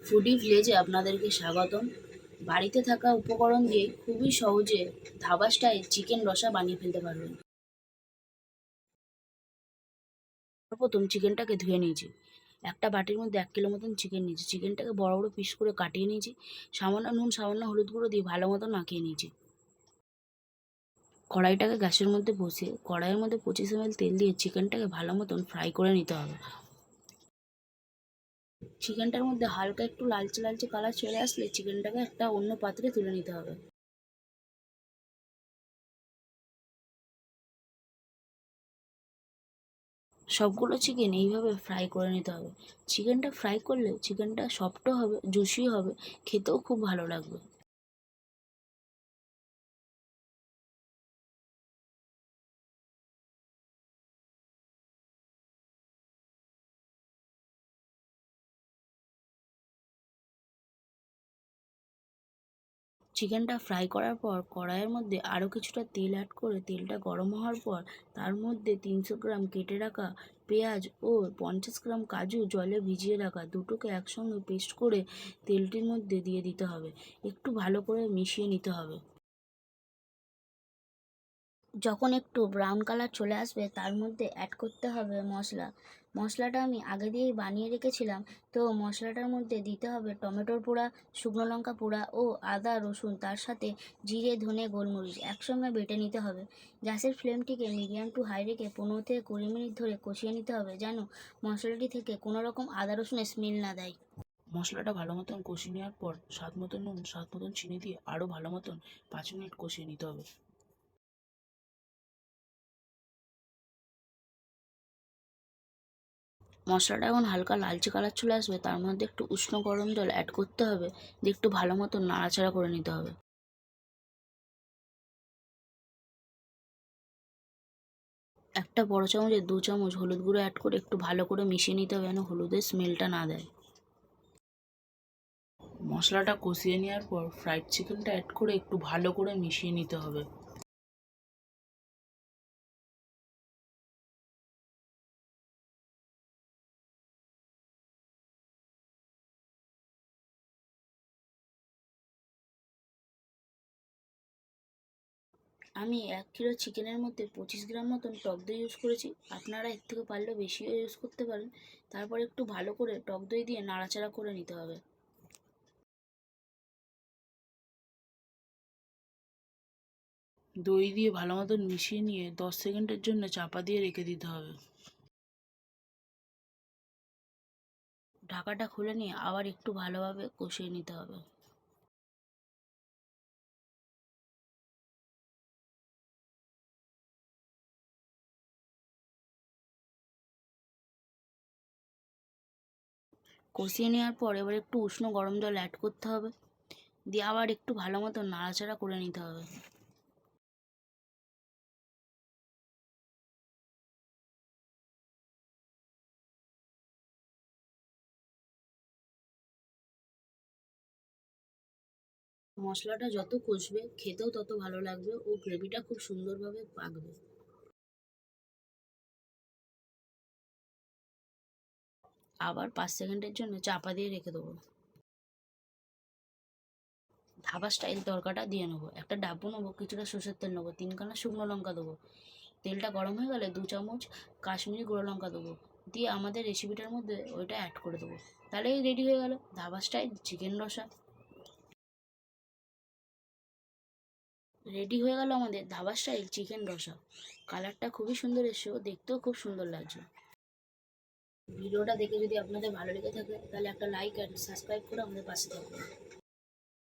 Foodie ভিলেজে আপনাদেরকে স্বাগতম। বাড়িতে থাকা উপকরণ দিয়ে খুবই সহজে ধাবা স্টাইল চিকেন রসা বানিয়ে ফেলতে পারবেন। প্রথম চিকেনটাকে ধুয়ে নিয়েছি। একটা বাটির মধ্যে 1 কিলো মতন চিকেন নিয়েছি। চিকেনটাকে বড় বড় পিস করে কাটিয়ে নিয়েছি। সামান্য নুন, সামান্য হলুদ গুঁড়ো দিয়ে ভালো মতন মাখিয়ে নিয়েছি। কড়াইটাকে গ্যাসের মধ্যে বসিয়ে কড়াইয়ের মধ্যে 25 ml তেল দিয়ে চিকেনটাকে ভালো মতন ফ্রাই করে নিতে হবে। চিকেনটার মধ্যে হালকা একটু লালচে লালচে কালার চলে আসলে চিকেনটাকে একটা অন্য পাত্রে তুলে নিতে হবে। সবগুলো চিকেন এইভাবে ফ্রাই করে নিতে হবে। চিকেনটা ফ্রাই করলে চিকেনটা সফটও হবে, জুসিও হবে, খেতেও খুব ভালো লাগবে। চিকেনটা ফ্রাই করার পর কড়াইয়ের মধ্যে আরও কিছুটা তেল অ্যাড করে তেলটা গরম হওয়ার পর তার মধ্যে 300 গ্রাম কেটে রাখা পেঁয়াজ ও 50 গ্রাম কাজু জলে ভিজিয়ে রাখা দুটোকে একসঙ্গে পেস্ট করে তেলটির মধ্যে দিয়ে দিতে হবে। একটু ভালো করে মিশিয়ে নিতে হবে। যখন একটু ব্রাউন কালার চলে আসবে তার মধ্যে অ্যাড করতে হবে মশলা। মশলাটা আমি আগে দিয়েই বানিয়ে রেখেছিলাম। তো মশলাটার মধ্যে দিতে হবে টমেটোর পোড়া, শুকনো লঙ্কা পোড়া ও আদা রসুন, তার সাথে জিরে ধনে গোলমরিচ একসঙ্গে বেটে নিতে হবে। গ্যাসের ফ্লেমটিকে মিডিয়াম টু হাই রেখে 15 থেকে 20 মিনিট ধরে কষিয়ে নিতে হবে, যেন মশলাটি থেকে কোনো রকম আদা রসুনের স্মেল না দেয়। মশলাটা ভালো মতন কষিয়ে নেওয়ার পর স্বাদ মতন নুন, স্বাদ মতন চিনি দিয়ে আরও ভালো মতন 5 মিনিট কষিয়ে নিতে হবে। মশলাটা যখন হালকা লালচে কালার চলে আসবে তার মধ্যে একটু উষ্ণ গরম জল অ্যাড করতে হবে, দিয়ে একটু ভালো মতো নাড়াচাড়া করে নিতে হবে। একটা বড় চামচে 2 চামচ হলুদ গুঁড়ো অ্যাড করে একটু ভালো করে মিশিয়ে নিতে হবে, যেন হলুদের স্মেলটা না দেয়। মশলাটা কষিয়ে নেওয়ার পর ফ্রাইড চিকেনটা অ্যাড করে একটু ভালো করে মিশিয়ে নিতে হবে। আমি 1 কিলো চিকেনের মধ্যে 25 গ্রাম মতন টক দই ইউজ করেছি। আপনারা এর থেকে পারলে বেশিও ইউজ করতে পারেন। তারপর একটু ভালো করে টক দই দিয়ে নাড়াচাড়া করে নিতে হবে। দই দিয়ে ভালো মতন মিশিয়ে নিয়ে 10 সেকেন্ডের জন্য চাপা দিয়ে রেখে দিতে হবে। ঢাকাটা খুলে নিয়ে আবার একটু ভালোভাবে কষিয়ে নিতে হবে। কষিয়ে নেওয়ার পর এবার একটু উষ্ণ গরম জল অ্যাড করতে হবে, দিয়ে আবার একটু ভালো মতো নাড়াচাড়া করে নিতে হবে। মশলাটা যত কষবে খেতেও তত ভালো লাগবে ও গ্রেভিটা খুব সুন্দরভাবে পাকবে। আবার 5 সেকেন্ডের জন্য চাপা দিয়ে রেখে দেবো। ধাবা স্টাইল তড়কাটা দিয়ে নেবো। একটা ডাব্বু নেবো, কিছুটা সর্ষের তেল নেবো, 3 খানা শুকনো লঙ্কা দেবো। তেলটা গরম হয়ে গেলে 2 চামচ কাশ্মীরি গুঁড়ো লঙ্কা দেবো, দিয়ে আমাদের রেসিপিটার মধ্যে ওইটা অ্যাড করে দেবো। তাহলেই রেডি হয়ে গেল ধাবা স্টাইল চিকেন রসা। রেডি হয়ে গেল আমাদের ধাবা স্টাইল চিকেন রসা। কালারটা খুবই সুন্দর এসছে ও দেখতেও খুব সুন্দর লাগছে। ভিডিওটা দেখে যদি আপনাদের ভালো লেগে থাকে তাহলে একটা লাইক অ্যান্ড সাবস্ক্রাইব করে আমাদের পাশে থাকবেন।